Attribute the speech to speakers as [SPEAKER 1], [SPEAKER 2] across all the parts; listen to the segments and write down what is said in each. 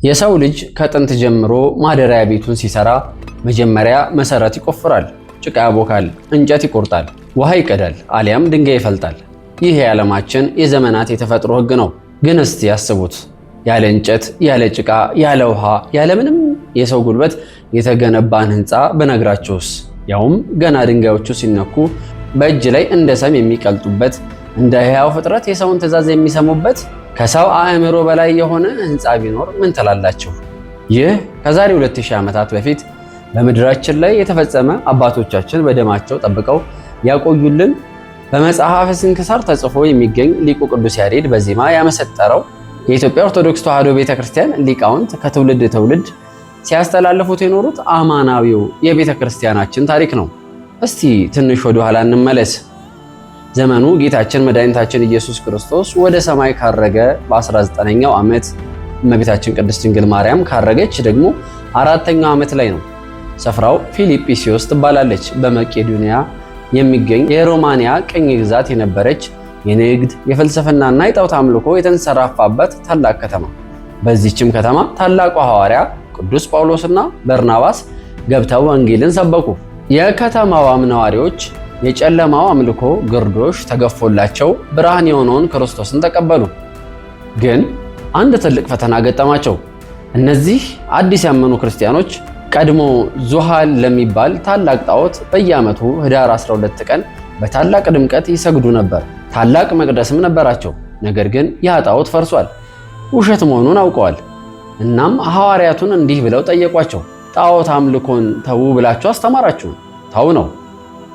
[SPEAKER 1] የሰው ልጅ ከጥንት ጀምሮ ማደሪያ ቤቱን ሲሰራ መጀመሪያ መሰረት ይቆፍራል፣ ጭቃ ያቦካል፣ እንጨት ይቆርጣል፣ ውሃ ይቀዳል፣ አሊያም ድንጋይ ይፈልጣል። ይህ የዓለማችን የዘመናት የተፈጥሮ ሕግ ነው። ግን እስቲ ያስቡት፣ ያለ እንጨት፣ ያለ ጭቃ፣ ያለ ውሃ፣ ያለ ምንም የሰው ጉልበት የተገነባን ሕንፃ ብነግራችሁስ? ያውም ገና ድንጋዮቹ ሲነኩ በእጅ ላይ እንደ ሰም የሚቀልጡበት፣ እንደ ሕያው ፍጥረት የሰውን ትዕዛዝ የሚሰሙበት ከሰው አእምሮ በላይ የሆነ ሕንፃ ቢኖር ምን ትላላችሁ? ይህ ከዛሬ 2000 ዓመታት በፊት በምድራችን ላይ የተፈጸመ አባቶቻችን በደማቸው ጠብቀው ያቆዩልን በመጽሐፈ ስንክሳር ተጽፎ የሚገኝ ሊቁ ቅዱስ ያሬድ በዜማ ያመሰጠረው የኢትዮጵያ ኦርቶዶክስ ተዋሕዶ ቤተክርስቲያን ሊቃውንት ከትውልድ ትውልድ ሲያስተላልፉት የኖሩት አማናዊው የቤተክርስቲያናችን ታሪክ ነው። እስቲ ትንሽ ወደ ኋላ እንመለስ። ዘመኑ ጌታችን መድኃኒታችን ኢየሱስ ክርስቶስ ወደ ሰማይ ካረገ በ19ኛው ዓመት፣ እመቤታችን ቅድስት ድንግል ማርያም ካረገች ደግሞ 4ኛው ዓመት ላይ ነው። ስፍራው ፊልጵስዩስ ትባላለች። በመቄዶንያ የሚገኝ የሮማንያ ቅኝ ግዛት የነበረች የንግድ የፍልስፍናና የጣዖት አምልኮ የተንሰራፋበት ታላቅ ከተማ። በዚህችም ከተማ ታላቁ ሐዋርያ ቅዱስ ጳውሎስና በርናባስ ገብተው ወንጌልን ሰበኩ። የከተማዋም ነዋሪዎች የጨለማው አምልኮ ግርዶሽ ተገፎላቸው ብርሃን የሆነውን ክርስቶስን ተቀበሉ። ግን አንድ ትልቅ ፈተና ገጠማቸው። እነዚህ አዲስ ያመኑ ክርስቲያኖች ቀድሞ ዙሃል ለሚባል ታላቅ ጣዖት በየዓመቱ ህዳር 12 ቀን በታላቅ ድምቀት ይሰግዱ ነበር። ታላቅ መቅደስም ነበራቸው። ነገር ግን ያ ጣዖት ፈርሷል፣ ውሸት መሆኑን አውቀዋል። እናም ሐዋርያቱን እንዲህ ብለው ጠየቋቸው። ጣዖት አምልኮን ተዉ ብላችሁ አስተማራችሁ፣ ተው ነው።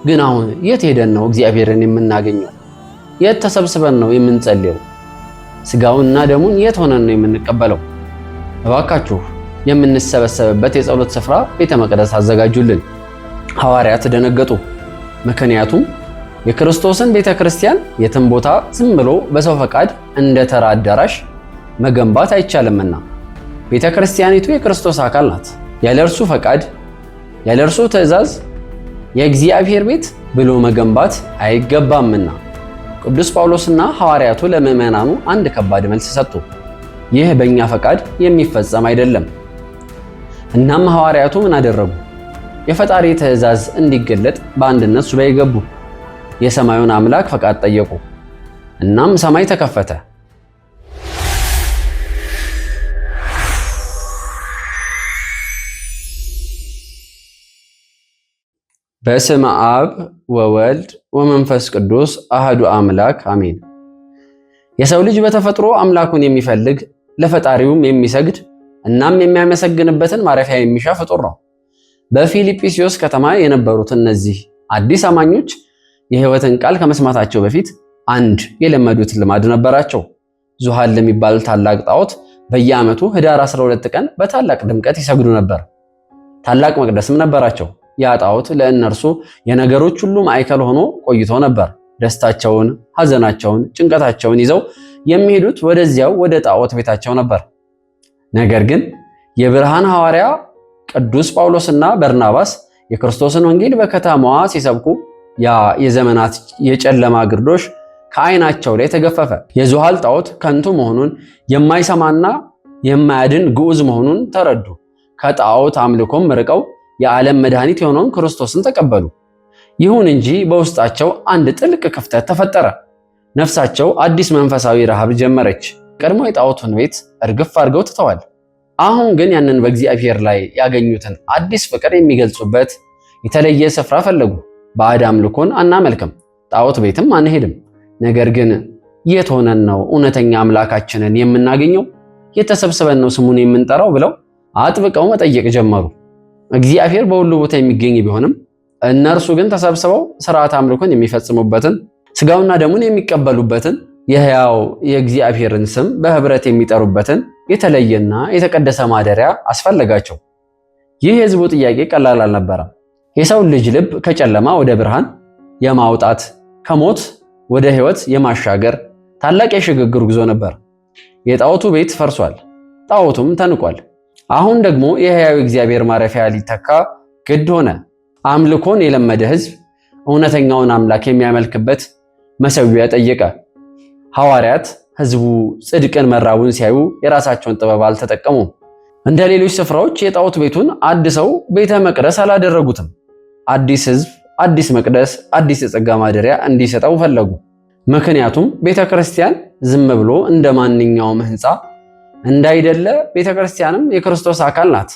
[SPEAKER 1] ግን አሁን የት ሄደን ነው እግዚአብሔርን የምናገኘው? የት ተሰብስበን ነው የምንጸልየው? ስጋውንና ደሙን የት ሆነን ነው የምንቀበለው? እባካችሁ የምንሰበሰብበት የጸሎት ስፍራ ቤተ መቅደስ አዘጋጁልን። ሐዋርያት ደነገጡ። ምክንያቱም የክርስቶስን ቤተ ክርስቲያን የትም ቦታ ዝም ብሎ በሰው ፈቃድ እንደ ተራ አዳራሽ መገንባት አይቻልምና። ቤተ ክርስቲያኒቱ የክርስቶስ አካል ናት። ያለ እርሱ ፈቃድ፣ ያለ እርሱ ትእዛዝ የእግዚአብሔር ቤት ብሎ መገንባት አይገባምና ቅዱስ ጳውሎስና ሐዋርያቱ ለምዕመናኑ አንድ ከባድ መልስ ሰጡ። ይህ በእኛ ፈቃድ የሚፈጸም አይደለም። እናም ሐዋርያቱ ምን አደረጉ? የፈጣሪ ትእዛዝ እንዲገለጥ በአንድነት ሱባኤ ገቡ። የሰማዩን አምላክ ፈቃድ ጠየቁ። እናም ሰማይ ተከፈተ። በስመ አብ ወወልድ ወመንፈስ ቅዱስ አህዱ አምላክ አሜን። የሰው ልጅ በተፈጥሮ አምላኩን የሚፈልግ ለፈጣሪውም የሚሰግድ እናም የሚያመሰግንበትን ማረፊያ የሚሻ ፍጡር ነው። በፊልጵስዩስ ከተማ የነበሩት እነዚህ አዲስ አማኞች የሕይወትን ቃል ከመስማታቸው በፊት አንድ የለመዱት ልማድ ነበራቸው። ዙሃል ለሚባል ታላቅ ጣዖት በየዓመቱ ህዳር 12 ቀን በታላቅ ድምቀት ይሰግዱ ነበር። ታላቅ መቅደስም ነበራቸው። ያ ጣዖት ለእነርሱ የነገሮች ሁሉ ማዕከል ሆኖ ቆይቶ ነበር። ደስታቸውን፣ ሐዘናቸውን፣ ጭንቀታቸውን ይዘው የሚሄዱት ወደዚያው ወደ ጣዖት ቤታቸው ነበር። ነገር ግን የብርሃን ሐዋርያ ቅዱስ ጳውሎስና በርናባስ የክርስቶስን ወንጌል በከተማዋ ሲሰብኩ ያ የዘመናት የጨለማ ግርዶሽ ከዓይናቸው ላይ ተገፈፈ። የዙሃል ጣዖት ከንቱ መሆኑን፣ የማይሰማና የማያድን ግዑዝ መሆኑን ተረዱ። ከጣዖት አምልኮም ርቀው የዓለም መድኃኒት የሆነውን ክርስቶስን ተቀበሉ። ይሁን እንጂ በውስጣቸው አንድ ጥልቅ ክፍተት ተፈጠረ። ነፍሳቸው አዲስ መንፈሳዊ ረሃብ ጀመረች። ቀድሞ የጣዖቱን ቤት እርግፍ አድርገው ትተዋል። አሁን ግን ያንን በእግዚአብሔር ላይ ያገኙትን አዲስ ፍቅር የሚገልጹበት የተለየ ስፍራ ፈለጉ። ባዕድ አምልኮን አናመልክም፣ ጣዖት ቤትም አንሄድም። ነገር ግን የት ሆነን ነው እውነተኛ አምላካችንን የምናገኘው? የት ተሰብስበን ነው ስሙን የምንጠራው? ብለው አጥብቀው መጠየቅ ጀመሩ። እግዚአብሔር በሁሉ ቦታ የሚገኝ ቢሆንም እነርሱ ግን ተሰብስበው ስርዓት አምልኮን የሚፈጽሙበትን ስጋውና ደሙን የሚቀበሉበትን የሕያው የእግዚአብሔርን ስም በህብረት የሚጠሩበትን የተለየና የተቀደሰ ማደሪያ አስፈለጋቸው። ይህ የሕዝቡ ጥያቄ ቀላል አልነበረም። የሰውን ልጅ ልብ ከጨለማ ወደ ብርሃን የማውጣት ከሞት ወደ ሕይወት የማሻገር ታላቅ የሽግግር ጉዞ ነበር። የጣዖቱ ቤት ፈርሷል፣ ጣዖቱም ተንቋል። አሁን ደግሞ የሕያው እግዚአብሔር ማረፊያ ሊተካ ግድ ሆነ። አምልኮን የለመደ ሕዝብ እውነተኛውን አምላክ የሚያመልክበት መሠዊያ ጠየቀ። ሐዋርያት ሕዝቡ ጽድቅን መራቡን ሲያዩ የራሳቸውን ጥበብ አልተጠቀሙም። እንደ ሌሎች ስፍራዎች የጣዖት ቤቱን አድሰው ቤተ መቅደስ አላደረጉትም። አዲስ ሕዝብ፣ አዲስ መቅደስ፣ አዲስ የጸጋ ማደሪያ እንዲሰጠው ፈለጉ። ምክንያቱም ቤተ ክርስቲያን ዝም ብሎ እንደ ማንኛውም ሕንፃ እንዳይደለ ቤተ ክርስቲያንም የክርስቶስ አካል ናት።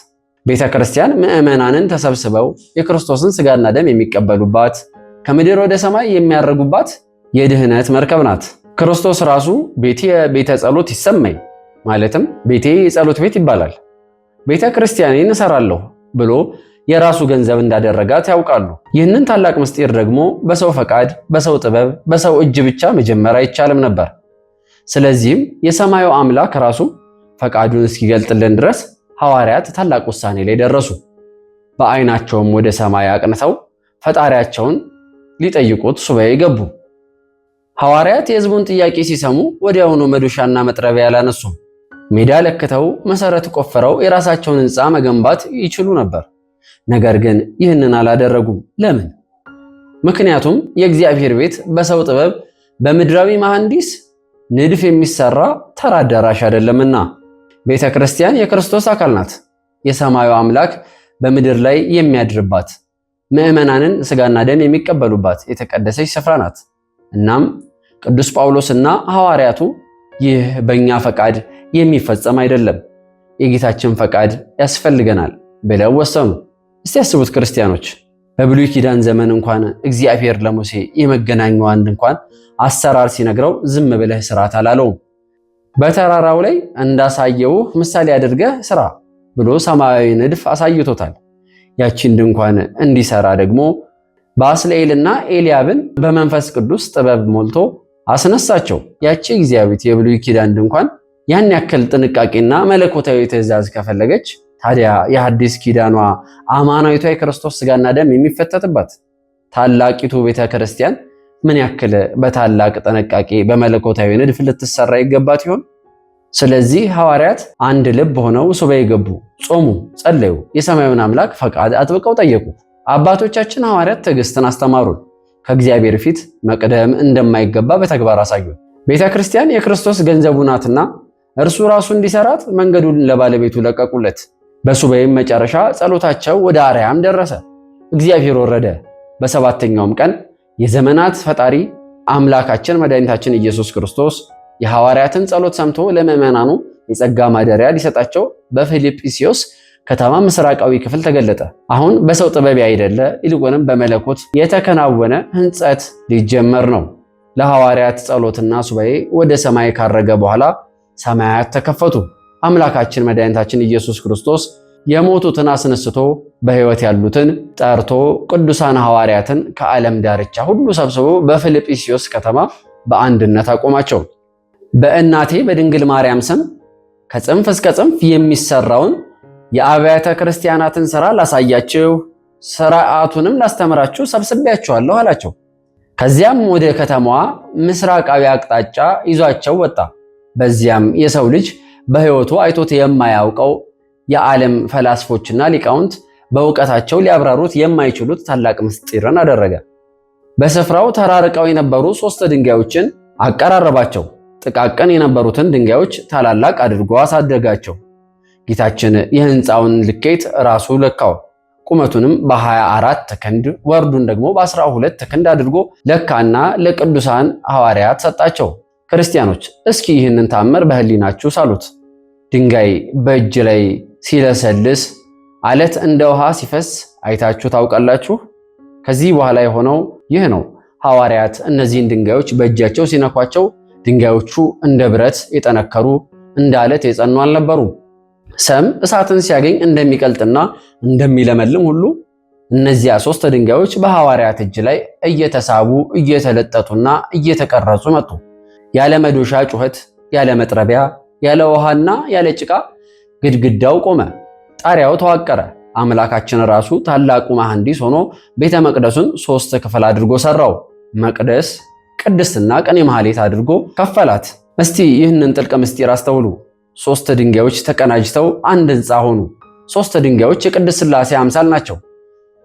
[SPEAKER 1] ቤተ ክርስቲያን ምዕመናንን ተሰብስበው የክርስቶስን ሥጋና ደም የሚቀበሉባት፣ ከምድር ወደ ሰማይ የሚያርጉባት የድህነት መርከብ ናት። ክርስቶስ ራሱ ቤቴ ቤተ ጸሎት ይሰመይ ማለትም ቤቴ የጸሎት ቤት ይባላል፣ ቤተ ክርስቲያኔን እሰራለሁ ብሎ የራሱ ገንዘብ እንዳደረጋት ያውቃሉ። ይህንን ታላቅ ምስጢር ደግሞ በሰው ፈቃድ፣ በሰው ጥበብ፣ በሰው እጅ ብቻ መጀመር አይቻልም ነበር። ስለዚህም የሰማዩ አምላክ ራሱ ፈቃዱን እስኪገልጥልን ድረስ ሐዋርያት ታላቅ ውሳኔ ላይ ደረሱ። በዓይናቸውም ወደ ሰማይ አቅንተው ፈጣሪያቸውን ሊጠይቁት ሱባኤ ገቡ። ሐዋርያት የሕዝቡን ጥያቄ ሲሰሙ ወዲያውኑ መዶሻና መጥረቢያ አላነሱም። ሜዳ ለክተው መሰረት ቆፍረው የራሳቸውን ሕንፃ መገንባት ይችሉ ነበር። ነገር ግን ይህንን አላደረጉም። ለምን? ምክንያቱም የእግዚአብሔር ቤት በሰው ጥበብ በምድራዊ መሐንዲስ ንድፍ የሚሰራ ተራ አዳራሽ አይደለምና። ቤተ ክርስቲያን የክርስቶስ አካል ናት። የሰማዩ አምላክ በምድር ላይ የሚያድርባት፣ ምዕመናንን ሥጋና ደም የሚቀበሉባት የተቀደሰች ስፍራ ናት። እናም ቅዱስ ጳውሎስና ሐዋርያቱ ይህ በእኛ ፈቃድ የሚፈጸም አይደለም፣ የጌታችን ፈቃድ ያስፈልገናል ብለው ወሰኑ። እስቲ ያስቡት ክርስቲያኖች፣ በብሉይ ኪዳን ዘመን እንኳን እግዚአብሔር ለሙሴ የመገናኛዋን ድንኳን አሰራር ሲነግረው ዝም ብለህ ስራት አላለውም። በተራራው ላይ እንዳሳየውህ ምሳሌ አድርገህ ስራ ብሎ ሰማያዊ ንድፍ አሳይቶታል። ያቺን ድንኳን እንዲሰራ ደግሞ ባስልኤልና ኤልያብን በመንፈስ ቅዱስ ጥበብ ሞልቶ አስነሳቸው። ያቺ እግዚአብሔር የብሉይ ኪዳን ድንኳን ያን ያክል ጥንቃቄና መለኮታዊ ትእዛዝ ከፈለገች ታዲያ የሐዲስ ኪዳኗ አማናዊቷ የክርስቶስ ሥጋና ደም የሚፈተትባት ታላቂቱ ቤተ ክርስቲያን ምን ያክል በታላቅ ጥንቃቄ በመለኮታዊ ንድፍ ልትሰራ ይገባት ይሆን? ስለዚህ ሐዋርያት አንድ ልብ ሆነው ሱባኤ ገቡ፣ ጾሙ፣ ጸለዩ፣ የሰማዩን አምላክ ፈቃድ አጥብቀው ጠየቁ። አባቶቻችን ሐዋርያት ትዕግስትን አስተማሩን። ከእግዚአብሔር ፊት መቅደም እንደማይገባ በተግባር አሳዩን። ቤተ ክርስቲያን የክርስቶስ ገንዘቡ ናትና እርሱ ራሱ እንዲሰራት መንገዱን ለባለቤቱ ለቀቁለት። በሱባኤም መጨረሻ ጸሎታቸው ወደ አርያም ደረሰ። እግዚአብሔር ወረደ። በሰባተኛውም ቀን የዘመናት ፈጣሪ አምላካችን መድኃኒታችን ኢየሱስ ክርስቶስ የሐዋርያትን ጸሎት ሰምቶ ለምዕመናኑ የጸጋ ማደሪያ ሊሰጣቸው በፊልጵስዩስ ከተማ ምስራቃዊ ክፍል ተገለጠ። አሁን በሰው ጥበብ አይደለ፣ ይልቁንም በመለኮት የተከናወነ ሕንጸት ሊጀመር ነው። ለሐዋርያት ጸሎትና ሱባኤ ወደ ሰማይ ካረገ በኋላ ሰማያት ተከፈቱ። አምላካችን መድኃኒታችን ኢየሱስ ክርስቶስ የሞቱትን አስነስቶ በሕይወት ያሉትን ጠርቶ ቅዱሳን ሐዋርያትን ከዓለም ዳርቻ ሁሉ ሰብስቦ በፊልጵስዩስ ከተማ በአንድነት አቆማቸው። በእናቴ በድንግል ማርያም ስም ከጽንፍ እስከ ጽንፍ የሚሰራውን የአብያተ ክርስቲያናትን ሥራ ላሳያችሁ፣ ሥርዓቱንም ላስተምራችሁ ሰብስቤያችኋለሁ አላቸው። ከዚያም ወደ ከተማዋ ምስራቃዊ አቅጣጫ ይዟቸው ወጣ። በዚያም የሰው ልጅ በሕይወቱ አይቶት የማያውቀው የዓለም ፈላስፎችና ሊቃውንት በእውቀታቸው ሊያብራሩት የማይችሉት ታላቅ ምስጢርን አደረገ። በስፍራው ተራርቀው የነበሩ 3 ድንጋዮችን አቀራረባቸው። ጥቃቅን የነበሩትን ድንጋዮች ታላላቅ አድርጎ አሳደጋቸው። ጌታችን የሕንፃውን ልኬት ራሱ ለካው። ቁመቱንም በ24 ክንድ ወርዱን ደግሞ በ12 ክንድ አድርጎ ለካና ለቅዱሳን ሐዋርያት ሰጣቸው። ክርስቲያኖች እስኪ ይህንን ታምር በህሊናችሁ ሳሉት። ድንጋይ በእጅ ላይ ሲለሰልስ፣ አለት እንደ ውሃ ሲፈስ አይታችሁ ታውቃላችሁ? ከዚህ በኋላ የሆነው ይህ ነው። ሐዋርያት እነዚህን ድንጋዮች በእጃቸው ሲነኳቸው ድንጋዮቹ እንደ ብረት የጠነከሩ እንደ አለት የጸኑ አልነበሩም። ሰም እሳትን ሲያገኝ እንደሚቀልጥና እንደሚለመልም ሁሉ እነዚያ 3 ድንጋዮች በሐዋርያት እጅ ላይ እየተሳቡ እየተለጠጡና እየተቀረጹ መጡ። ያለ መዶሻ ጩኸት፣ ያለ መጥረቢያ፣ ያለ ውሃና ያለ ጭቃ ግድግዳው ቆመ፣ ጣሪያው ተዋቀረ። አምላካችን ራሱ ታላቁ መሐንዲስ ሆኖ ቤተ መቅደሱን 3 ክፍል አድርጎ ሰራው። መቅደስ፣ ቅድስትና ቅኔ ማህሌት አድርጎ ከፈላት። እስቲ ይህንን ጥልቅ ምስጢር አስተውሉ። 3 ድንጋዮች ተቀናጅተው አንድ ሕንፃ ሆኑ። 3 ድንጋዮች የቅድስት ሥላሴ አምሳል ናቸው።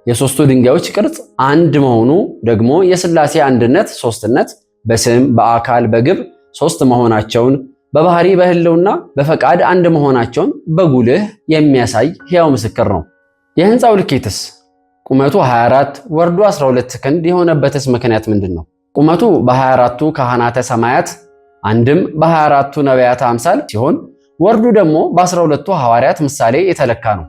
[SPEAKER 1] የ3ቱ ድንጋዮች ቅርጽ አንድ መሆኑ ደግሞ የሥላሴ አንድነት፣ ሦስትነት በስም በአካል በግብር 3 መሆናቸውን በባህሪ በህልውና በፈቃድ አንድ መሆናቸውን በጉልህ የሚያሳይ ሕያው ምስክር ነው። የህንፃው ልኬትስ ቁመቱ 24 ወርዱ 12 ክንድ የሆነበትስ ምክንያት ምንድን ነው? ቁመቱ በ24ቱ ካህናተ ሰማያት አንድም በ24ቱ ነቢያት አምሳል ሲሆን ወርዱ ደግሞ በ12ቱ ሐዋርያት ምሳሌ የተለካ ነው።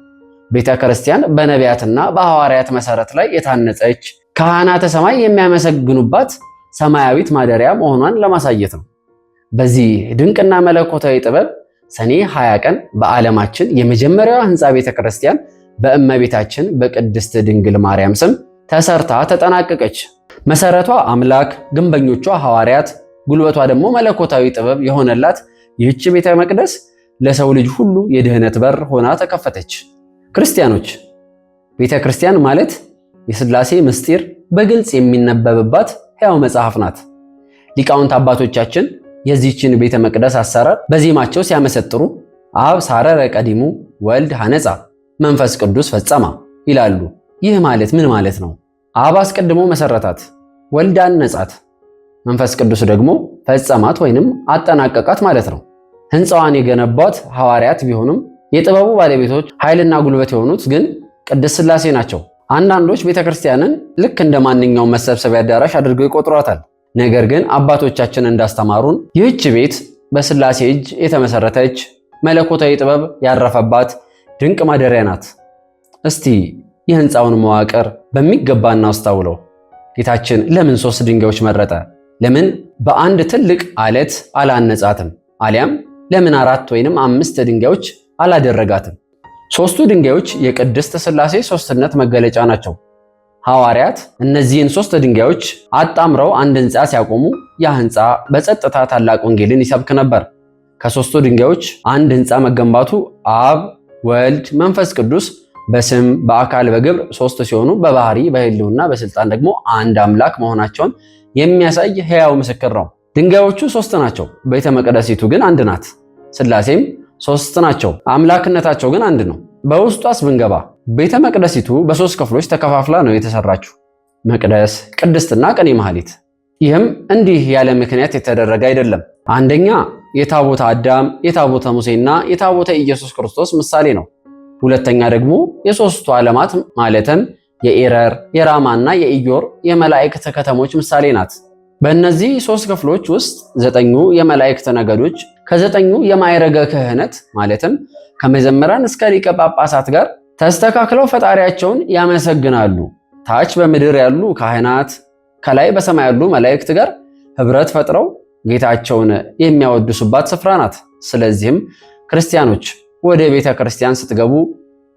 [SPEAKER 1] ቤተ ክርስቲያን በነቢያትና በሐዋርያት መሰረት ላይ የታነጸች ካህናተ ሰማይ የሚያመሰግኑባት ሰማያዊት ማደሪያ መሆኗን ለማሳየት ነው። በዚህ ድንቅና መለኮታዊ ጥበብ ሰኔ 20 ቀን በዓለማችን የመጀመሪያዋ ህንፃ ቤተ ክርስቲያን በእመቤታችን በቅድስት ድንግል ማርያም ስም ተሰርታ ተጠናቀቀች። መሰረቷ አምላክ፣ ግንበኞቿ ሐዋርያት፣ ጉልበቷ ደግሞ መለኮታዊ ጥበብ የሆነላት ይህች ቤተ መቅደስ ለሰው ልጅ ሁሉ የድህነት በር ሆና ተከፈተች። ክርስቲያኖች፣ ቤተ ክርስቲያን ማለት የሥላሴ ምስጢር በግልጽ የሚነበብባት ሕያው መጽሐፍ ናት። ሊቃውንት አባቶቻችን የዚህችን ቤተ መቅደስ አሰራር በዜማቸው ሲያመሰጥሩ አብ ሳረረ ቀዲሙ ወልድ ሐነጻ መንፈስ ቅዱስ ፈጸማ ይላሉ። ይህ ማለት ምን ማለት ነው? አብ አስቀድሞ መሰረታት፣ ወልድ አነጻት፣ መንፈስ ቅዱስ ደግሞ ፈጸማት ወይንም አጠናቀቃት ማለት ነው። ህንፃዋን የገነቧት ሐዋርያት ቢሆኑም የጥበቡ ባለቤቶች ኃይልና ጉልበት የሆኑት ግን ቅድስት ሥላሴ ናቸው። አንዳንዶች ቤተክርስቲያንን ልክ እንደ ማንኛውም መሰብሰቢያ አዳራሽ አድርገው ይቆጥሯታል። ነገር ግን አባቶቻችን እንዳስተማሩን ይህች ቤት በሥላሴ እጅ የተመሰረተች መለኮታዊ ጥበብ ያረፈባት ድንቅ ማደሪያ ናት። እስቲ የህንፃውን መዋቅር በሚገባ እናስተውለው። ጌታችን ለምን 3 ድንጋዮች መረጠ? ለምን በአንድ ትልቅ አለት አላነጻትም? አሊያም ለምን 4 ወይንም 5 ድንጋዮች አላደረጋትም? 3ቱ ድንጋዮች የቅድስት ሥላሴ ሦስትነት መገለጫ ናቸው። ሐዋርያት እነዚህን 3 ድንጋዮች አጣምረው አንድ ህንፃ ሲያቆሙ ያ ህንፃ በጸጥታ ታላቅ ወንጌልን ይሰብክ ነበር። ከ3ቱ ድንጋዮች አንድ ህንፃ መገንባቱ አብ፣ ወልድ፣ መንፈስ ቅዱስ በስም በአካል በግብር 3 ሲሆኑ በባህሪ በህልውና በስልጣን ደግሞ አንድ አምላክ መሆናቸውን የሚያሳይ ሕያው ምስክር ነው። ድንጋዮቹ 3 ናቸው፣ ቤተ መቅደሲቱ ግን አንድ ናት። ሥላሴም 3 ናቸው፣ አምላክነታቸው ግን አንድ ነው። በውስጧስ ብንገባ ቤተ መቅደሲቱ በ3 ክፍሎች ተከፋፍላ ነው የተሰራችው፣ መቅደስ፣ ቅድስትና ቅኔ ማህሌት። ይህም እንዲህ ያለ ምክንያት የተደረገ አይደለም። አንደኛ የታቦተ አዳም፣ የታቦተ ሙሴና የታቦተ ኢየሱስ ክርስቶስ ምሳሌ ነው። ሁለተኛ ደግሞ የሦስቱ ዓለማት ማለትም የኤረር፣ የራማና የኢዮር የመላእክት ከተሞች ምሳሌ ናት። በእነዚህ 3 ክፍሎች ውስጥ 9ኙ የመላእክት ነገዶች ከ9ኙ የማዕረገ ክህነት ማለትም ከመዘምራን እስከ ሊቀ ጳጳሳት ጋር ተስተካክለው ፈጣሪያቸውን ያመሰግናሉ። ታች በምድር ያሉ ካህናት ከላይ በሰማይ ያሉ መላእክት ጋር ህብረት ፈጥረው ጌታቸውን የሚያወድሱባት ስፍራ ናት። ስለዚህም ክርስቲያኖች ወደ ቤተ ክርስቲያን ስትገቡ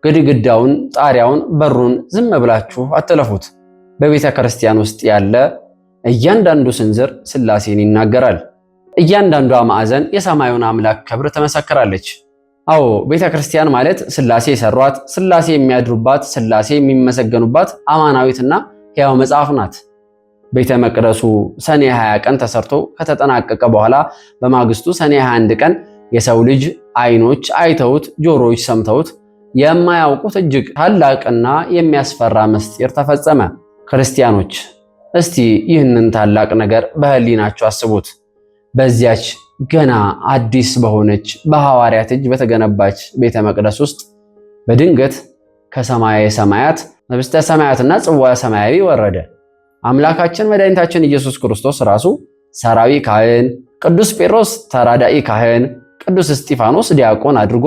[SPEAKER 1] ግድግዳውን፣ ጣሪያውን፣ በሩን ዝም ብላችሁ አትለፉት። በቤተ ክርስቲያን ውስጥ ያለ እያንዳንዱ ስንዝር ሥላሴን ይናገራል። እያንዳንዷ ማዕዘን የሰማዩን አምላክ ክብር ትመሰክራለች። አዎ ቤተ ክርስቲያን ማለት ሥላሴ የሰሯት፣ ሥላሴ የሚያድሩባት፣ ሥላሴ የሚመሰገኑባት አማናዊትና ሕያው መጽሐፍ ናት። ቤተ መቅደሱ ሰኔ 20 ቀን ተሰርቶ ከተጠናቀቀ በኋላ በማግስቱ ሰኔ 21 ቀን የሰው ልጅ ዓይኖች አይተውት ጆሮዎች ሰምተውት የማያውቁት እጅግ ታላቅና የሚያስፈራ ምስጢር ተፈጸመ። ክርስቲያኖች እስቲ ይህንን ታላቅ ነገር በህሊናችሁ አስቡት። በዚያች ገና አዲስ በሆነች በሐዋርያት እጅ በተገነባች ቤተ መቅደስ ውስጥ በድንገት ከሰማየ ሰማያት ህብስተ ሰማያትና ጽዋ ሰማያዊ ወረደ። አምላካችን መድኃኒታችን ኢየሱስ ክርስቶስ ራሱ ሰራዊ ካህን፣ ቅዱስ ጴጥሮስ ተራዳኢ ካህን፣ ቅዱስ እስጢፋኖስ ዲያቆን አድርጎ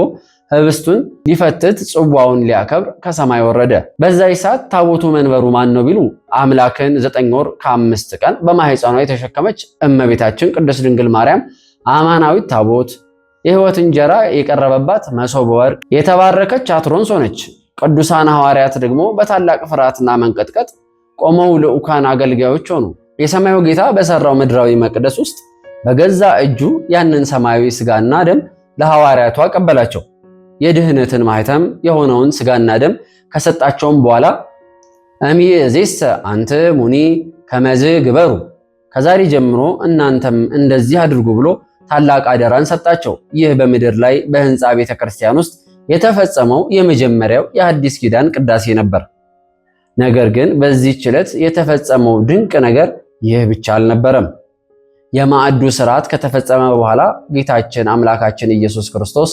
[SPEAKER 1] ህብስቱን ሊፈትት ጽዋውን ሊያከብር ከሰማይ ወረደ። በዛይ ሰዓት ታቦቱ መንበሩ ማን ነው ቢሉ አምላክን 9 ወር ከ5 ቀን በማህፀኗ የተሸከመች እመቤታችን ቅድስት ድንግል ማርያም አማናዊት ታቦት፣ የህይወት እንጀራ የቀረበባት መሶበ ወርቅ፣ የተባረከች አትሮንስ ሆነች። ቅዱሳን ሐዋርያት ደግሞ በታላቅ ፍርሃትና መንቀጥቀጥ ቆመው ልዑካን አገልጋዮች ሆኑ። የሰማዩ ጌታ በሰራው ምድራዊ መቅደስ ውስጥ በገዛ እጁ ያንን ሰማያዊ ስጋና ደም ለሐዋርያቱ አቀበላቸው። የድህነትን ማህተም የሆነውን ስጋና ደም ከሰጣቸውም በኋላ እምይእዜሰ አንትሙኒ ከመዝ ግበሩ፣ ከዛሬ ጀምሮ እናንተም እንደዚህ አድርጉ ብሎ ታላቅ አደራን ሰጣቸው። ይህ በምድር ላይ በህንፃ ቤተ ክርስቲያን ውስጥ የተፈጸመው የመጀመሪያው የአዲስ ኪዳን ቅዳሴ ነበር። ነገር ግን በዚህች ዕለት የተፈጸመው ድንቅ ነገር ይህ ብቻ አልነበረም። የማዕዱ ሥርዓት ከተፈጸመ በኋላ ጌታችን አምላካችን ኢየሱስ ክርስቶስ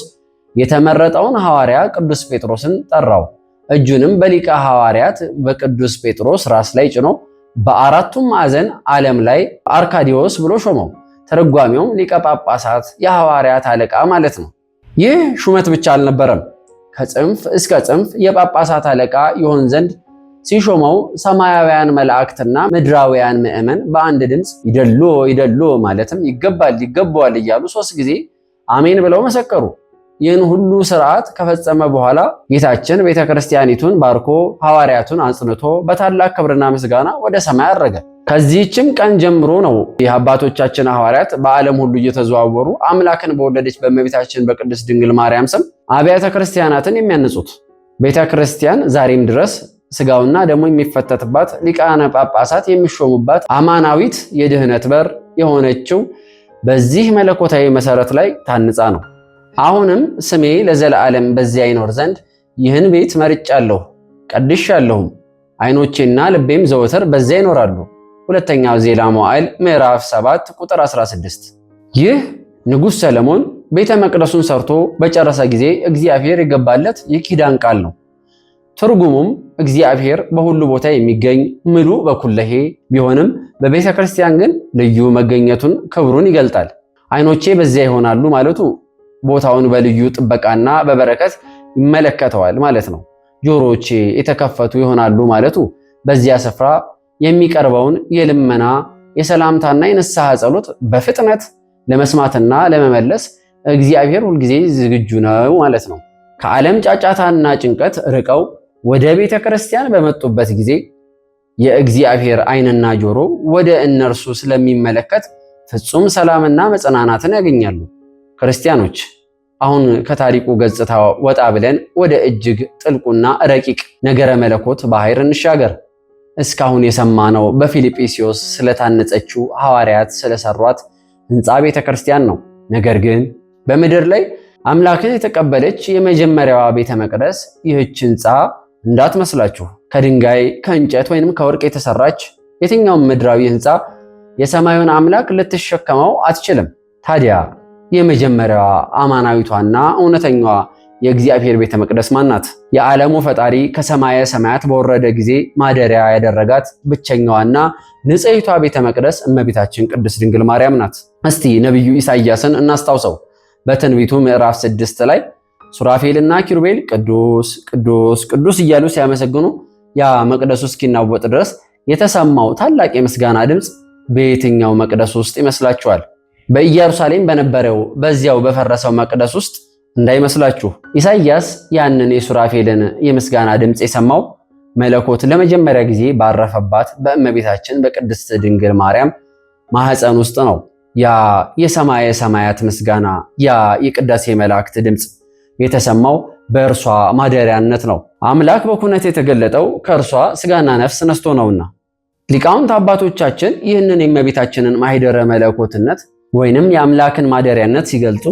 [SPEAKER 1] የተመረጠውን ሐዋርያ ቅዱስ ጴጥሮስን ጠራው። እጁንም በሊቀ ሐዋርያት በቅዱስ ጴጥሮስ ራስ ላይ ጭኖ በአራቱም ማዕዘን ዓለም ላይ አርካዲዎስ ብሎ ሾመው። ተረጓሚውም ሊቀ ጳጳሳት የሐዋርያት አለቃ ማለት ነው። ይህ ሹመት ብቻ አልነበረም። ከጽንፍ እስከ ጽንፍ የጳጳሳት አለቃ ይሆን ዘንድ ሲሾመው ሰማያውያን መላእክትና ምድራውያን ምእመን በአንድ ድምፅ ይደሎ ይደሎ ማለትም ይገባል ይገባዋል እያሉ 3 ጊዜ አሜን ብለው መሰከሩ። ይህን ሁሉ ስርዓት ከፈጸመ በኋላ ጌታችን ቤተክርስቲያኒቱን ባርኮ ሐዋርያቱን አጽንቶ በታላቅ ክብርና ምስጋና ወደ ሰማይ አረገ። ከዚህችም ቀን ጀምሮ ነው የአባቶቻችን ሐዋርያት በዓለም ሁሉ እየተዘዋወሩ አምላክን በወለደች በእመቤታችን በቅድስት ድንግል ማርያም ስም አብያተ ክርስቲያናትን የሚያንጹት። ቤተክርስቲያን ዛሬም ድረስ ስጋውና ደሙ የሚፈተትባት ሊቃነ ጳጳሳት የሚሾሙባት አማናዊት የድህነት በር የሆነችው በዚህ መለኮታዊ መሰረት ላይ ታንጻ ነው። አሁንም ስሜ ለዘላለም በዚያ ይኖር ዘንድ ይህን ቤት መርጫለሁ ቀድሻለሁም፣ ዓይኖቼና ልቤም ዘወትር በዚያ ይኖራሉ። ሁለተኛው ዜና መዋዕል ምዕራፍ 7 ቁጥር 16። ይህ ንጉሥ ሰለሞን ቤተ መቅደሱን ሰርቶ በጨረሰ ጊዜ እግዚአብሔር የገባለት የኪዳን ቃል ነው። ትርጉሙም እግዚአብሔር በሁሉ ቦታ የሚገኝ ምሉ በኩለሄ ቢሆንም በቤተ ክርስቲያን ግን ልዩ መገኘቱን ክብሩን ይገልጣል። ዓይኖቼ በዚያ ይሆናሉ ማለቱ ቦታውን በልዩ ጥበቃና በበረከት ይመለከተዋል ማለት ነው። ጆሮቼ የተከፈቱ ይሆናሉ ማለቱ በዚያ ስፍራ የሚቀርበውን የልመና የሰላምታና የንስሐ ጸሎት በፍጥነት ለመስማትና ለመመለስ እግዚአብሔር ሁልጊዜ ዝግጁ ነው ማለት ነው። ከዓለም ጫጫታና ጭንቀት ርቀው ወደ ቤተ ክርስቲያን በመጡበት ጊዜ የእግዚአብሔር ዓይንና ጆሮ ወደ እነርሱ ስለሚመለከት ፍጹም ሰላምና መጽናናትን ያገኛሉ። ክርስቲያኖች አሁን ከታሪኩ ገጽታ ወጣ ብለን ወደ እጅግ ጥልቁና ረቂቅ ነገረ መለኮት ባህር እንሻገር። እስካሁን የሰማነው በፊልጵስዩስ ስለታነጸችው ሐዋርያት ስለሰሯት ሕንፃ ቤተ ክርስቲያን ነው። ነገር ግን በምድር ላይ አምላክን የተቀበለች የመጀመሪያዋ ቤተ መቅደስ ይህች ሕንፃ እንዳትመስላችሁ ከድንጋይ ከእንጨት ወይንም ከወርቅ የተሰራች የትኛውም ምድራዊ ሕንፃ የሰማዩን አምላክ ልትሸከመው አትችልም። ታዲያ የመጀመሪያዋ አማናዊቷና እውነተኛዋ የእግዚአብሔር ቤተ መቅደስ ማናት? የዓለሙ ፈጣሪ ከሰማየ ሰማያት በወረደ ጊዜ ማደሪያ ያደረጋት ብቸኛዋና ንጽሕቷ ቤተ መቅደስ እመቤታችን ቅድስት ድንግል ማርያም ናት። እስቲ ነቢዩ ኢሳይያስን እናስታውሰው። በትንቢቱ ምዕራፍ 6 ላይ ሱራፌልና ኪሩቤል ቅዱስ ቅዱስ ቅዱስ እያሉ ሲያመሰግኑ ያ መቅደሱ እስኪናወጥ ድረስ የተሰማው ታላቅ የምስጋና ድምፅ በየትኛው መቅደስ ውስጥ ይመስላችኋል? በኢየሩሳሌም በነበረው በዚያው በፈረሰው መቅደስ ውስጥ እንዳይመስላችሁ። ኢሳይያስ ያንን የሱራፌልን የምስጋና ድምፅ የሰማው መለኮት ለመጀመሪያ ጊዜ ባረፈባት በእመቤታችን በቅድስት ድንግል ማርያም ማህፀን ውስጥ ነው። ያ የሰማየ ሰማያት ምስጋና፣ ያ የቅዳሴ መላእክት ድምፅ የተሰማው በእርሷ ማደሪያነት ነው። አምላክ በኩነት የተገለጠው ከእርሷ ስጋና ነፍስ ነስቶ ነውና ሊቃውንት አባቶቻችን ይህንን የእመቤታችንን ማኅደረ መለኮትነት ወይንም የአምላክን ማደሪያነት ሲገልጹ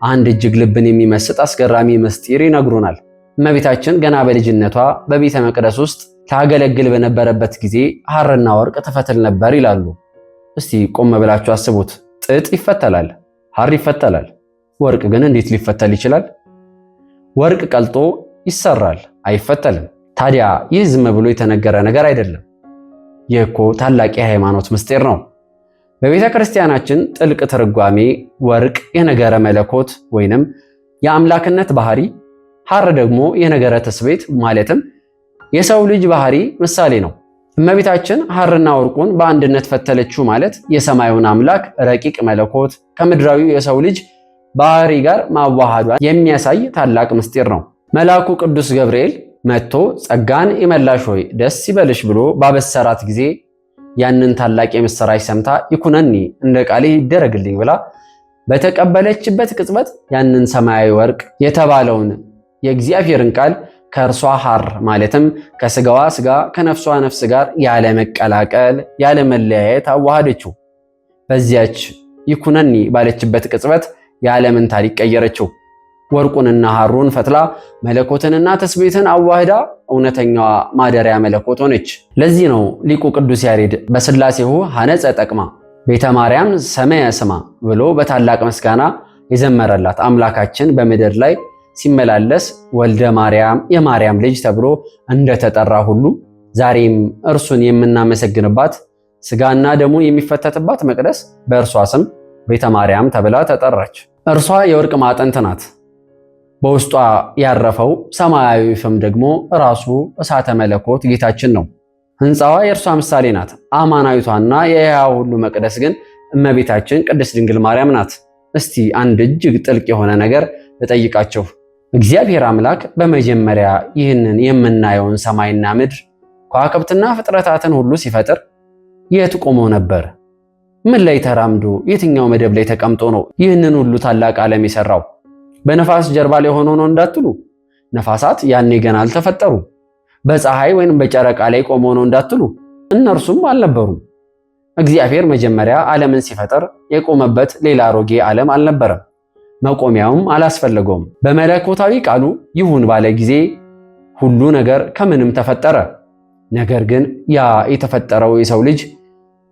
[SPEAKER 1] አንድ እጅግ ልብን የሚመስጥ አስገራሚ ምስጢር ይነግሩናል። እመቤታችን ገና በልጅነቷ በቤተ መቅደስ ውስጥ ታገለግል በነበረበት ጊዜ ሐርና ወርቅ ትፈትል ነበር ይላሉ። እስቲ ቆም ብላችሁ አስቡት። ጥጥ ይፈተላል፣ ሐር ይፈተላል። ወርቅ ግን እንዴት ሊፈተል ይችላል? ወርቅ ቀልጦ ይሰራል፣ አይፈተልም። ታዲያ ይህ ዝም ብሎ የተነገረ ነገር አይደለም። ይህ እኮ ታላቅ የሃይማኖት ምስጢር ነው። በቤተ ክርስቲያናችን ጥልቅ ትርጓሜ ወርቅ የነገረ መለኮት ወይንም የአምላክነት ባህሪ፣ ሐር ደግሞ የነገረ ትስብእት ማለትም የሰው ልጅ ባህሪ ምሳሌ ነው። እመቤታችን ሐርና ወርቁን በአንድነት ፈተለችው ማለት የሰማዩን አምላክ ረቂቅ መለኮት ከምድራዊው የሰው ልጅ ባህሪ ጋር ማዋሃዷን የሚያሳይ ታላቅ ምስጢር ነው። መልአኩ ቅዱስ ገብርኤል መጥቶ ጸጋን የመላሽ ሆይ ደስ ይበልሽ ብሎ ባበሰራት ጊዜ ያንን ታላቅ የምስራች ሰምታ ይኩነኒ እንደ ቃሌ ይደረግልኝ ብላ በተቀበለችበት ቅጽበት ያንን ሰማያዊ ወርቅ የተባለውን የእግዚአብሔርን ቃል ከእርሷ ሐር ማለትም ከስጋዋ ስጋ ከነፍሷ ነፍስ ጋር ያለ መቀላቀል ያለ መለያየት አዋሃደችው። በዚያች ይኩነኒ ባለችበት ቅጽበት የዓለምን ታሪክ ቀየረችው። ወርቁንና ሐሩን ፈትላ መለኮትንና ትስብእትን አዋህዳ እውነተኛዋ ማደሪያ መለኮት ሆነች። ለዚህ ነው ሊቁ ቅዱስ ያሬድ በሥላሴሁ ሐነጸ ጠቅማ ቤተ ማርያም ሰማየ ስማ ብሎ በታላቅ ምስጋና የዘመረላት አምላካችን በምድር ላይ ሲመላለስ ወልደ ማርያም የማርያም ልጅ ተብሎ እንደተጠራ ሁሉ ዛሬም እርሱን የምናመሰግንባት ስጋና ደሙ የሚፈተትባት መቅደስ በእርሷ ስም ቤተ ማርያም ተብላ ተጠራች። እርሷ የወርቅ ማዕጠንት ናት። በውስጧ ያረፈው ሰማያዊ ፍም ደግሞ ራሱ እሳተ መለኮት ጌታችን ነው። ሕንፃዋ የእርሷ ምሳሌ ናት። አማናዊቷና የሕያው ሁሉ መቅደስ ግን እመቤታችን ቅድስት ድንግል ማርያም ናት። እስቲ አንድ እጅግ ጥልቅ የሆነ ነገር ልጠይቃችሁ። እግዚአብሔር አምላክ በመጀመሪያ ይህንን የምናየውን ሰማይና ምድር ከዋክብትና ፍጥረታትን ሁሉ ሲፈጥር የት ቆሞ ነበር? ምን ላይ ተራምዶ የትኛው መደብ ላይ ተቀምጦ ነው ይህንን ሁሉ ታላቅ ዓለም የሰራው? በነፋስ ጀርባ ላይ ሆኖ ነው እንዳትሉ፣ ነፋሳት ያኔ ገና አልተፈጠሩ። በፀሐይ ወይም በጨረቃ ላይ ቆሞ ነው እንዳትሉ፣ እነርሱም አልነበሩም። እግዚአብሔር መጀመሪያ ዓለምን ሲፈጥር የቆመበት ሌላ አሮጌ ዓለም አልነበረም። መቆሚያውም አላስፈለገውም። በመለኮታዊ ቃሉ ይሁን ባለ ጊዜ ሁሉ ነገር ከምንም ተፈጠረ። ነገር ግን ያ የተፈጠረው የሰው ልጅ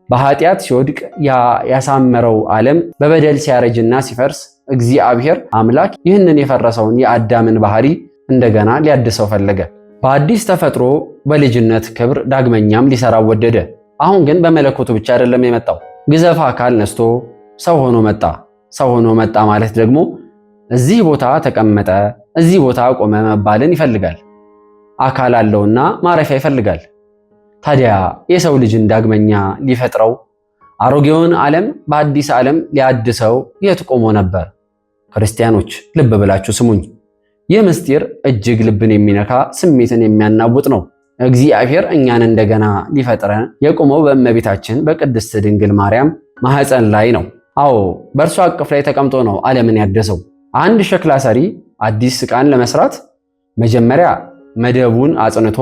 [SPEAKER 1] በኃጢአት ሲወድቅ ያ ያሳመረው ዓለም በበደል ሲያረጅና ሲፈርስ እግዚአብሔር አምላክ ይህንን የፈረሰውን የአዳምን ባህሪ እንደገና ሊያድሰው ፈለገ። በአዲስ ተፈጥሮ በልጅነት ክብር ዳግመኛም ሊሰራው ወደደ። አሁን ግን በመለኮቱ ብቻ አይደለም የመጣው፣ ግዘፍ አካል ነስቶ ሰው ሆኖ መጣ። ሰው ሆኖ መጣ ማለት ደግሞ እዚህ ቦታ ተቀመጠ፣ እዚህ ቦታ ቆመ መባልን ይፈልጋል። አካል አለውና ማረፊያ ይፈልጋል። ታዲያ የሰው ልጅን ዳግመኛ ሊፈጥረው አሮጌውን ዓለም በአዲስ ዓለም ሊያድሰው የት ቆሞ ነበር? ክርስቲያኖች ልብ ብላችሁ ስሙኝ። ይህ ምስጢር እጅግ ልብን የሚነካ ስሜትን የሚያናውጥ ነው። እግዚአብሔር እኛን እንደገና ሊፈጥረን የቆመው በእመቤታችን በቅድስት ድንግል ማርያም ማኅፀን ላይ ነው። አዎ በእርሷ አቅፍ ላይ ተቀምጦ ነው ዓለምን ያደሰው። አንድ ሸክላ ሰሪ አዲስ ዕቃን ለመስራት መጀመሪያ መደቡን አጽንቶ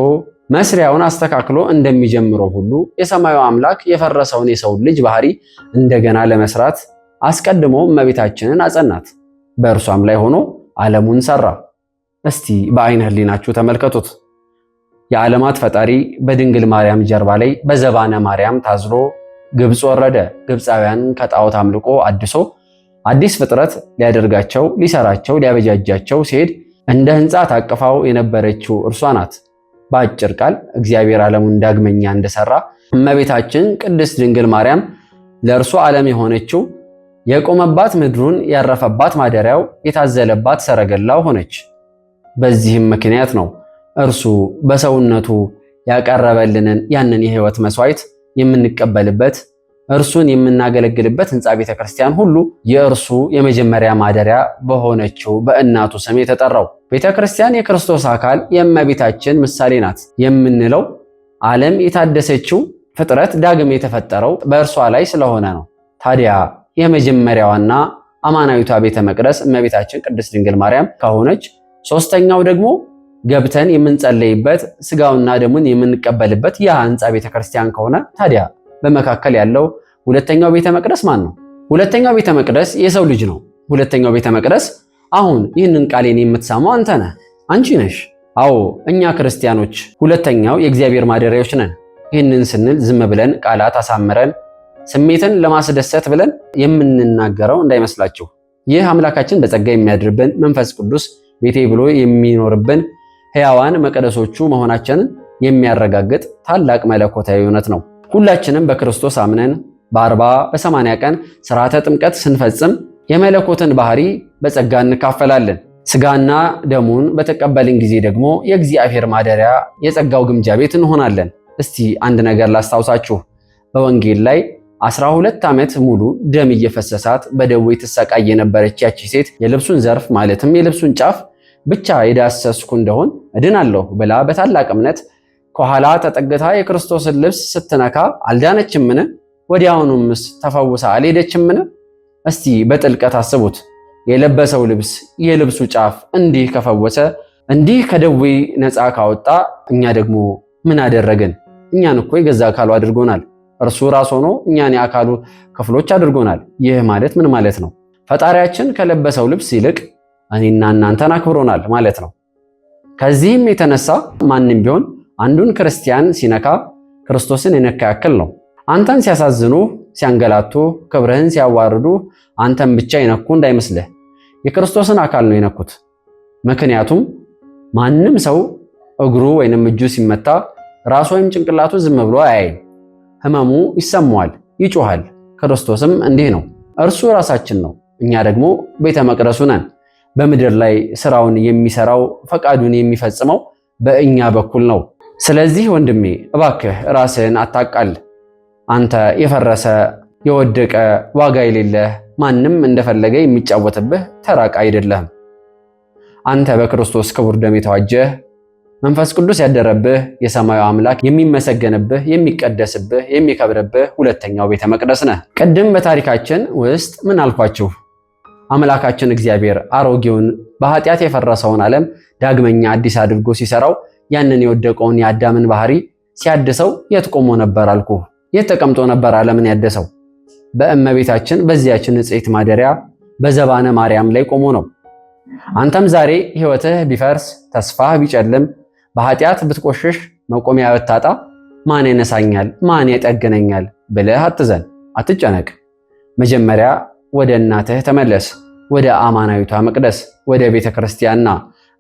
[SPEAKER 1] መስሪያውን አስተካክሎ እንደሚጀምረው ሁሉ የሰማዩ አምላክ የፈረሰውን የሰውን ልጅ ባህሪ እንደገና ለመስራት አስቀድሞ እመቤታችንን አጸናት። በእርሷም ላይ ሆኖ ዓለሙን ሰራ። እስቲ በአይነ ህሊናችሁ ተመልከቱት። የዓለማት ፈጣሪ በድንግል ማርያም ጀርባ ላይ በዘባነ ማርያም ታዝሎ ግብፅ ወረደ። ግብፃውያን ከጣዖት አምልኮ አድሶ አዲስ ፍጥረት ሊያደርጋቸው፣ ሊሰራቸው፣ ሊያበጃጃቸው ሲሄድ እንደ ሕንፃ ታቅፋው የነበረችው እርሷ ናት። በአጭር ቃል እግዚአብሔር ዓለሙን ዳግመኛ እንደሰራ እመቤታችን ቅድስት ድንግል ማርያም ለእርሱ ዓለም የሆነችው የቆመባት ምድሩን ያረፈባት ማደሪያው የታዘለባት ሰረገላው ሆነች። በዚህም ምክንያት ነው እርሱ በሰውነቱ ያቀረበልንን ያንን የሕይወት መስዋዕት የምንቀበልበት እርሱን የምናገለግልበት ሕንፃ ቤተ ክርስቲያን ሁሉ የእርሱ የመጀመሪያ ማደሪያ በሆነችው በእናቱ ስም የተጠራው። ቤተ ክርስቲያን የክርስቶስ አካል የእመቤታችን ምሳሌ ናት የምንለው ዓለም የታደሰችው ፍጥረት ዳግም የተፈጠረው በእርሷ ላይ ስለሆነ ነው። ታዲያ የመጀመሪያዋና አማናዊቷ ቤተ መቅደስ እመቤታችን ቅድስት ድንግል ማርያም ከሆነች፣ ሶስተኛው ደግሞ ገብተን የምንጸለይበት ስጋውና ደሙን የምንቀበልበት ያ ሕንፃ ቤተ ክርስቲያን ከሆነ ታዲያ በመካከል ያለው ሁለተኛው ቤተ መቅደስ ማን ነው? ሁለተኛው ቤተ መቅደስ የሰው ልጅ ነው። ሁለተኛው ቤተ መቅደስ አሁን ይህንን ቃሌን የምትሰማው አንተ ነህ፣ አንቺ ነሽ። አዎ እኛ ክርስቲያኖች ሁለተኛው የእግዚአብሔር ማደሪያዎች ነን። ይህንን ስንል ዝም ብለን ቃላት አሳምረን ስሜትን ለማስደሰት ብለን የምንናገረው እንዳይመስላችሁ። ይህ አምላካችን በጸጋ የሚያድርብን መንፈስ ቅዱስ ቤቴ ብሎ የሚኖርብን ሕያዋን መቅደሶቹ መሆናችንን የሚያረጋግጥ ታላቅ መለኮታዊ እውነት ነው። ሁላችንም በክርስቶስ አምነን በ40 በ80 ቀን ሥርዓተ ጥምቀት ስንፈጽም የመለኮትን ባህሪ በጸጋ እንካፈላለን። ሥጋና ደሙን በተቀበልን ጊዜ ደግሞ የእግዚአብሔር ማደሪያ የጸጋው ግምጃ ቤት እንሆናለን። እስቲ አንድ ነገር ላስታውሳችሁ። በወንጌል ላይ 12 ዓመት ሙሉ ደም እየፈሰሳት በደዌ ትሰቃይ የነበረች ያቺ ሴት የልብሱን ዘርፍ ማለትም የልብሱን ጫፍ ብቻ የዳሰስኩ እንደሆን እድናለሁ ብላ በታላቅ እምነት ከኋላ ተጠግታ የክርስቶስን ልብስ ስትነካ አልዳነችምን? ወዲያውኑምስ ተፈውሳ አልሄደችምን? እስቲ በጥልቀት አስቡት። የለበሰው ልብስ የልብሱ ጫፍ እንዲህ ከፈወሰ፣ እንዲህ ከደዌ ነፃ ካወጣ፣ እኛ ደግሞ ምን አደረግን? እኛን እኮ የገዛ አካሉ አድርጎናል። እርሱ ራስ ሆኖ እኛን የአካሉ ክፍሎች አድርጎናል። ይህ ማለት ምን ማለት ነው? ፈጣሪያችን ከለበሰው ልብስ ይልቅ እኔና እናንተን አክብሮናል ማለት ነው። ከዚህም የተነሳ ማንም ቢሆን አንዱን ክርስቲያን ሲነካ ክርስቶስን የነካ ያክል ነው። አንተን ሲያሳዝኑ፣ ሲያንገላቱ፣ ክብርህን ሲያዋርዱ አንተን ብቻ የነኩ እንዳይመስልህ፣ የክርስቶስን አካል ነው የነኩት። ምክንያቱም ማንም ሰው እግሩ ወይንም እጁ ሲመታ ራሱ ወይም ጭንቅላቱ ዝም ብሎ አያይም። ህመሙ ይሰማዋል፣ ይጮሃል። ክርስቶስም እንዲህ ነው። እርሱ ራሳችን ነው፣ እኛ ደግሞ ቤተ መቅደሱ ነን። በምድር ላይ ስራውን የሚሰራው ፈቃዱን የሚፈጽመው በእኛ በኩል ነው። ስለዚህ ወንድሜ እባክህ ራስህን አታቃል። አንተ የፈረሰ የወደቀ ዋጋ የሌለህ ማንም እንደፈለገ የሚጫወትብህ ተራቃ አይደለህም። አንተ በክርስቶስ ክቡር ደም የተዋጀህ መንፈስ ቅዱስ ያደረብህ የሰማዩ አምላክ የሚመሰገንብህ፣ የሚቀደስብህ፣ የሚከብርብህ ሁለተኛው ቤተ መቅደስ ነህ። ቅድም በታሪካችን ውስጥ ምን አልኳችሁ? አምላካችን እግዚአብሔር አሮጌውን በኃጢአት የፈረሰውን ዓለም ዳግመኛ አዲስ አድርጎ ሲሰራው ያንን የወደቀውን የአዳምን ባህሪ ሲያድሰው የት ቆሞ ነበር አልኩ? የት ተቀምጦ ነበር ዓለምን ያደሰው? በእመቤታችን በዚያችን ንጽሕት ማደሪያ በዘባነ ማርያም ላይ ቆሞ ነው። አንተም ዛሬ ሕይወትህ ቢፈርስ፣ ተስፋህ ቢጨልም፣ በኃጢአት ብትቆሽሽ፣ መቆሚያ ብታጣ ማን ያነሳኛል፣ ማን ያጠግነኛል ብለህ አትዘን፣ አትጨነቅ። መጀመሪያ ወደ እናትህ ተመለስ፣ ወደ አማናዊቷ መቅደስ፣ ወደ ቤተ ክርስቲያንና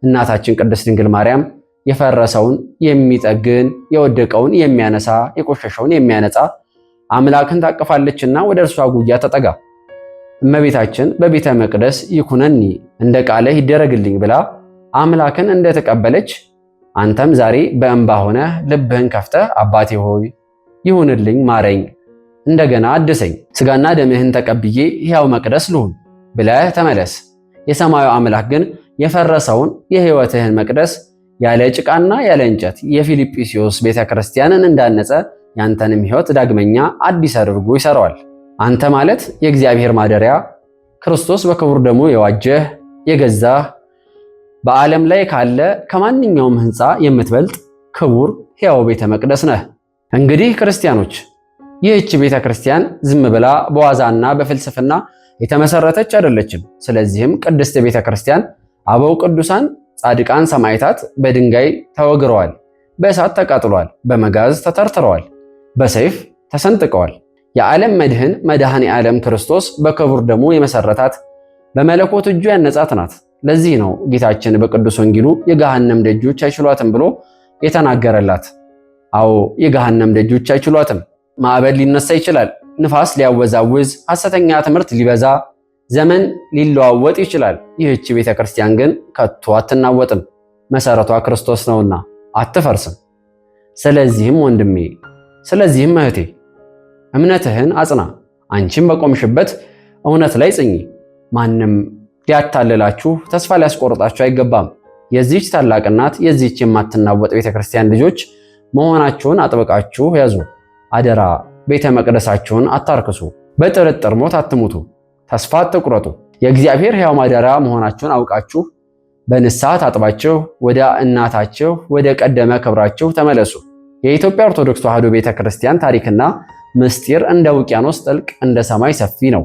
[SPEAKER 1] እናታችን ቅድስት ድንግል ማርያም የፈረሰውን የሚጠግን፣ የወደቀውን የሚያነሳ፣ የቆሸሸውን የሚያነጻ አምላክን ታቅፋለችና ወደ እርሷ ጉያ ተጠጋ። እመቤታችን በቤተ መቅደስ ይኩነኒ እንደ ቃልህ ይደረግልኝ ብላ አምላክን እንደተቀበለች አንተም ዛሬ በእንባ ሆነ ልብህን ከፍተህ አባቴ ሆይ ይሁንልኝ፣ ማረኝ፣ እንደገና አድሰኝ፣ ስጋና ደምህን ተቀብዬ ሕያው መቅደስ ልሁን ብለህ ተመለስ። የሰማዩ አምላክ ግን የፈረሰውን የሕይወትህን መቅደስ ያለ ጭቃና ያለ እንጨት የፊልጵስዩስ ቤተ ክርስቲያንን እንዳነጸ ያንተንም ሕይወት ዳግመኛ አዲስ አድርጎ ይሰራዋል። አንተ ማለት የእግዚአብሔር ማደሪያ፣ ክርስቶስ በክቡር ደሙ የዋጀህ የገዛህ፣ በዓለም ላይ ካለ ከማንኛውም ሕንፃ የምትበልጥ ክቡር ሕያው ቤተ መቅደስ ነህ። እንግዲህ ክርስቲያኖች ይህች ቤተ ክርስቲያን ዝም ብላ በዋዛና በፍልስፍና የተመሰረተች አይደለችም። ስለዚህም ቅድስት ቤተ ክርስቲያን አበው ቅዱሳን ጻድቃን ሰማዕታት በድንጋይ ተወግረዋል፣ በእሳት ተቃጥለዋል፣ በመጋዝ ተተርትረዋል፣ በሰይፍ ተሰንጥቀዋል። የዓለም መድህን መድኃኔ ዓለም ክርስቶስ በክቡር ደሙ የመሰረታት በመለኮት እጁ ያነጻት ናት። ለዚህ ነው ጌታችን በቅዱስ ወንጌሉ የገሃነም ደጆች አይችሏትም ብሎ የተናገረላት። አዎ የገሃነም ደጆች አይችሏትም። ማዕበል ሊነሳ ይችላል፣ ንፋስ ሊያወዛውዝ፣ ሐሰተኛ ትምህርት ሊበዛ፣ ዘመን ሊለዋወጥ ይችላል። ይህች ቤተ ክርስቲያን ግን ከቶ አትናወጥም። መሰረቷ ክርስቶስ ነውና አትፈርስም። ስለዚህም ወንድሜ፣ ስለዚህም እህቴ እምነትህን አጽና። አንቺም በቆምሽበት እውነት ላይ ጽኚ። ማንም ሊያታልላችሁ፣ ተስፋ ሊያስቆርጣችሁ አይገባም። የዚህች ታላቅ እናት፣ የዚህች የማትናወጥ ቤተ ክርስቲያን ልጆች መሆናችሁን አጥብቃችሁ ያዙ። አደራ ቤተ መቅደሳችሁን አታርክሱ። በጥርጥር ሞት አትሙቱ። ተስፋ አትቁረጡ። የእግዚአብሔር ሕያው ማደሪያ መሆናችሁን አውቃችሁ በንስሐ ታጥባችሁ ወደ እናታችሁ ወደ ቀደመ ክብራችሁ ተመለሱ። የኢትዮጵያ ኦርቶዶክስ ተዋሕዶ ቤተ ክርስቲያን ታሪክና ምስጢር እንደ ውቅያኖስ ጥልቅ እንደ ሰማይ ሰፊ ነው።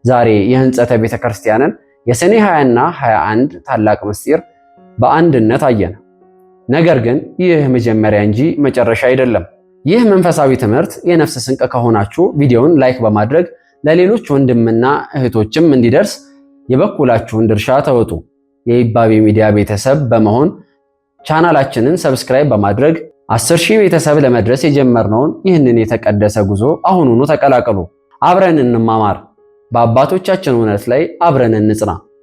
[SPEAKER 1] ዛሬ የሕንጸተ ቤተ ክርስቲያንን የሰኔ 20 እና 21 ታላቅ ምስጢር በአንድነት አየን። ነገር ግን ይህ መጀመሪያ እንጂ መጨረሻ አይደለም። ይህ መንፈሳዊ ትምህርት የነፍስ ስንቅ ከሆናችሁ ቪዲዮውን ላይክ በማድረግ ለሌሎች ወንድምና እህቶችም እንዲደርስ የበኩላችሁን ድርሻ ተወጡ። የይባቤ ሚዲያ ቤተሰብ በመሆን ቻናላችንን ሰብስክራይብ በማድረግ 10,000 ቤተሰብ ለመድረስ የጀመርነውን ይህንን የተቀደሰ ጉዞ አሁኑኑ ተቀላቀሉ። አብረን እንማማር። በአባቶቻችን እውነት ላይ አብረን እንጽና።